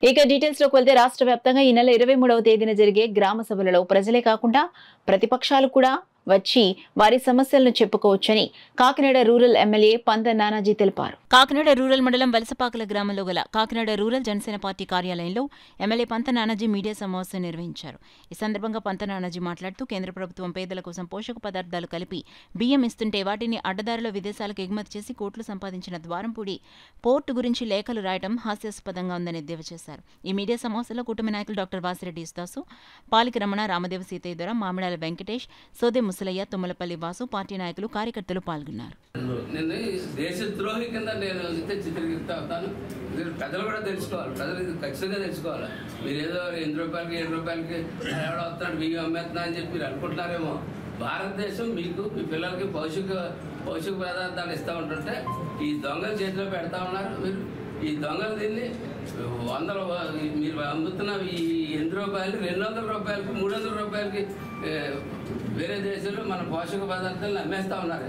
ఇక డీటెయిల్స్ లోకి వెళ్తే రాష్ట్ర వ్యాప్తంగా ఈ నెల 23వ తేదీన జరిగే గ్రామ సభలలో ప్రజలే కాకుండా ప్రతిపక్షాలు కూడా వచ్చి వారి సమస్యలను చెప్పుకోవచ్చని కాకినాడ రూరల్ ఎమ్మెల్యే పంత నానాజీ తెలిపారు. కాకినాడ రూరల్ మండలం వలసపాకల గ్రామంలో గల కాకినాడ రూరల్ జనసేన పార్టీ కార్యాలయంలో ఎమ్మెల్యే పంత నానాజీ మీడియా సమావేశం నిర్వహించారు. ఈ సందర్భంగా పంత నానాజీ మాట్లాడుతూ కేంద్ర ప్రభుత్వం పేదల కోసం పోషక పదార్థాలు కలిపి బియ్యం ఇస్తుంటే వాటిని అడ్డదారిలో విదేశాలకు ఎగుమతి చేసి కోట్లు సంపాదించిన ద్వారంపూడి పోర్టు గురించి లేఖలు రాయడం హాస్యాస్పదంగా ఉందని ఎద్దేవా చేశారు. ఈ మీడియా సమావేశంలో కూటమి నాయకులు డాక్టర్ వాసిరెడ్డి యుస్తాసు, పాలికి రమణ, రామదేవ సీతయ్య దొర, మామిడాల వెంకటేష్, సోదే ముసలయ్య, తుమ్మలపల్లి వాసు, పార్టీ నాయకులు, కార్యకర్తలు పాల్గొన్నారు. దేశద్రోహి కింద నేను చిత్రీకరిస్తాను. ప్రజలు కూడా తెలుసుకోవాలి, ప్రజలు ఇది ఖచ్చితంగా తెలుసుకోవాలి. మీరు ఏదో 8 రూపాయలకి 7 రూపాయలకి ఎవడో వస్తాడు బియ్యం అమ్మేస్తున్నా అని చెప్పి మీరు అనుకుంటున్నారేమో. భారతదేశం మీకు మీ పిల్లలకి పౌష్టిక పదార్థాలు ఇస్తూ ఉంటుంటే ఈ దొంగల చేతిలో పెడతా ఉన్నారు. మీరు ఈ దొంగలు దీన్ని మీరు అమ్ముతున్న ఈ 8 రూపాయలు 200 రూపాయలకి 300 రూపాయలకి వేరే దేశాల్లో మన పోషక పదార్థాలను అమ్మేస్తూ ఉన్నారు.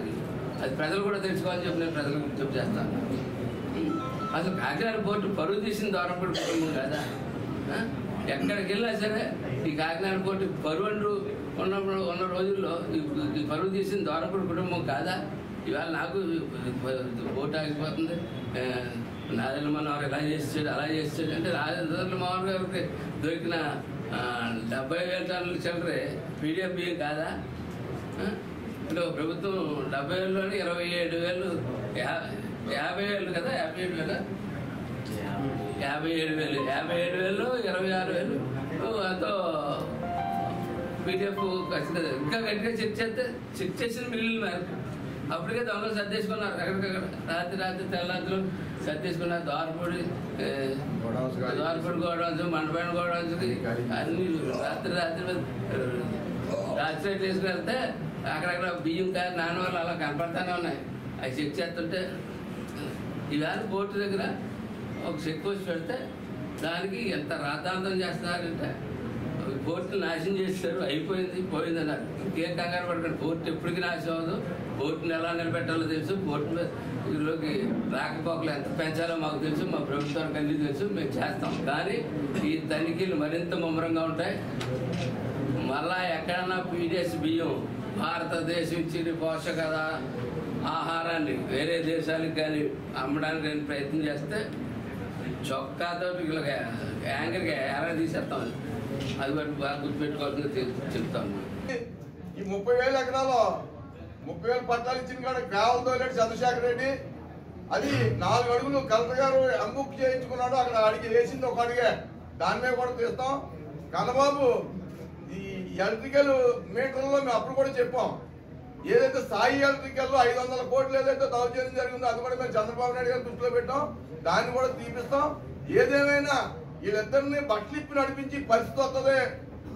అది ప్రజలు కూడా తెలుసుకోవాలని చెప్పి నేను ప్రజలకు విజ్ఞప్తి చేస్తాను. అసలు కాకినాడ పోర్టు పరువు తీసిన ద్వారంపూడి కుటుంబం కాదా? ఎక్కడికి వెళ్ళినా సరే ఈ కాకినాడ పోర్టు పరువు ఉన్న రోజుల్లో ఈ పరువు తీసిన ద్వారంపూడి కుటుంబం కాదా? ఇవాళ నాకు ఓటు ఆగిపోతుంది. నాదెల్ల మనోహర్ ఇలా చేసాడు అలా చేసాడు అంటే నాదెల్ల మనోహర్ గారికి దొరికిన 70,000 టన్నుల చిల్లరే పీడిఎఫ్ బియ్యం కాదా? ఇప్పుడు ప్రభుత్వం 70,000లోని 27,000 50,000 కదా, 57,000 26,000 ఎంతో పీడిఎఫ్ ఖచ్చితంగా ఇంకా గట్టిగా చెక్ చేసిన మిల్లులు మేరకు అప్పటికే దొంగలు సర్దేసుకున్నారు. ఎక్కడికక్కడ తెల్లారులు సర్దేసుకున్నారు. ద్వారపూడి గోడౌన్స్, మండపైన గోడౌన్స్ అన్ని రాత్రి వేసుకుని వెళ్తే అక్కడక్కడ బియ్యం కాదు నాన్న వాళ్ళు అలా కనపడతానే ఉన్నాయి. అవి చెక్ చేస్తుంటే ఇవాళ పోర్టు దగ్గర ఒక చెక్ పోస్ట్ పెడితే దానికి ఎంత రాద్ధాంతం చేస్తున్నారంటే పోర్టుని నాశనం చేస్తారు. అయిపోయింది పోయిందన్నారు. ఇంకేం కంగారు పడకండి. పోర్టు ఎప్పటికీ నాశనం అవ్వదు. పోర్టుని ఎలా నిలబెట్టాలో తెలుసు. పోర్టులోకి రాకపోకలు ఎంత పెంచాలో మాకు తెలుసు. మా ప్రభుత్వానికి అన్నీ తెలుసు. మేము చేస్తాం. కానీ ఈ తనిఖీలు మరింత ముమ్మరంగా ఉంటాయి. మళ్ళా ఎక్కడన్నా పీడిఎస్ బియ్యం భారతదేశం ఇచ్చిన పోషక ఆహారాన్ని వేరే దేశాలకు కానీ అమ్మడానికి నేను ప్రయత్నం చేస్తే చొక్కాతో యాంకర్గా ఎలా తీసేస్తాం. అది బాగా గుర్తుపెట్టుకోవాల్సింది చెప్తాను. ఈ 30,000 ఎకరాలు 30,000 పట్టాలు ఇచ్చిన కాడ గ్రావెల్ తోలేడు చంద్రశేఖర్ రెడ్డి. అది 4 అడుగులు కలెక్టర్ గారు అంబుక్ చేయించుకున్నాడు. అక్కడ అడిగి వేసింది ఒక అడిగే, దాని మీద కూడా తీస్తాం. కన్నబాబు ఈ ఎలక్ట్రికల్ మీటర్లో మేము అప్పుడు కూడా చెప్పాం. ఏదైతే సాయి ఎలక్ట్రికల్లో 500 కోట్లు ఏదైతే దౌర్జన్యం జరిగిందో అది కూడా మేము చంద్రబాబు నాయుడు గారు దృష్టిలో పెట్టాం. దాన్ని కూడా తీపిస్తాం. ఏదేమైనా వీళ్ళిద్దరిని బట్టలిప్పి నడిపించి పరిస్థితి వస్తుంది.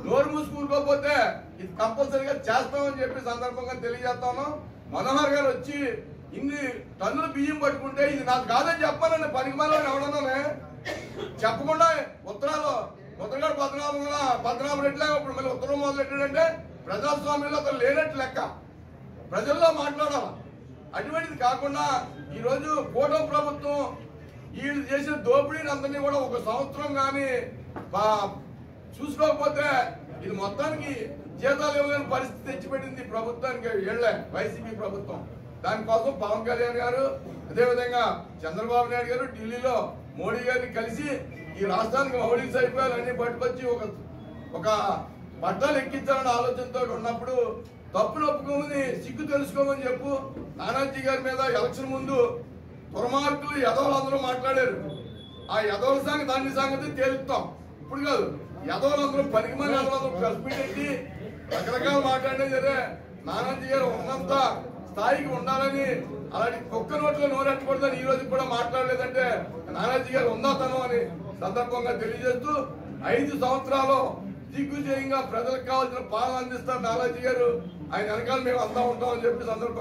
నోరు మూసుకుంటుకోకపోతే ఇది కంపల్సరీగా చేస్తామని చెప్పి సందర్భంగా తెలియజేస్తాను. మనోహర్ గారు వచ్చి ఇన్ని టన్నులు బియ్యం పట్టుకుంటే ఇది నాకు కాదని చెప్పానండి. పనికిమాలో ఎవడన్నానే చెప్పకుండా ఉత్తరాలు ఉత్తరగాడు పద్మనాభం రెడ్డిలా ఇప్పుడు మళ్ళీ ఉత్తరం మొదలెట్టాడంటే ప్రజాస్వామ్యంలో అతను లేనట్టు లెక్క. ప్రజల్లో మాట్లాడాలి. అటువంటిది కాకుండా ఈరోజు కూటమి ప్రభుత్వం వీళ్ళు చేసిన దోపిడీని అందరినీ కూడా 1 సంవత్సరం కానీ చూసుకోకపోతే ఇది మొత్తానికి జీతాలు ఇవ్వలేని పరిస్థితి తెచ్చిపెట్టింది ప్రభుత్వానికి వీళ్ళే వైసీపీ ప్రభుత్వం. దానికోసం పవన్ కళ్యాణ్ గారు అదేవిధంగా చంద్రబాబు నాయుడు గారు ఢిల్లీలో మోడీ గారిని కలిసి ఈ రాష్ట్రానికి మౌలిక సదుపాయాలు అన్ని పట్టుకొచ్చి ఒక పట్టాలు ఎక్కించాలనే ఆలోచనతో ఉన్నప్పుడు తప్పులు ఒప్పుకోమని సిగ్గు తెలుసుకోమని చెప్పు. నానాజీ గారి మీద ఎలక్షన్ ముందు దుర్మార్గులు యదవులందరూ మాట్లాడారు. ఆ యదవుల సంగతి తేలుస్తాం. ఇప్పుడు కాదు, యదవులందరూ పనికిమాలి యదవులందరూ ప్రెస్ మీట్ ఎట్టి రకరకాల మాట్లాడినది సరే నానాజీ గారు ఉన్నంత స్థాయికి ఉండాలని, అలాంటి కుక్క నోట్లో నోరెట్టకూడదని ఈ రోజు కూడా మాట్లాడలేదంటే నానాజీ గారు ఉందాతనం అని సందర్భంగా తెలియజేస్తూ 5 సంవత్సరాలు దిగ్విజయంగా ప్రజలకు కావాల్సిన పాలన అందిస్తారు నానాజీ గారు. ఆయన వెనకాల మేము అంతా ఉంటామని చెప్పి సందర్భంగా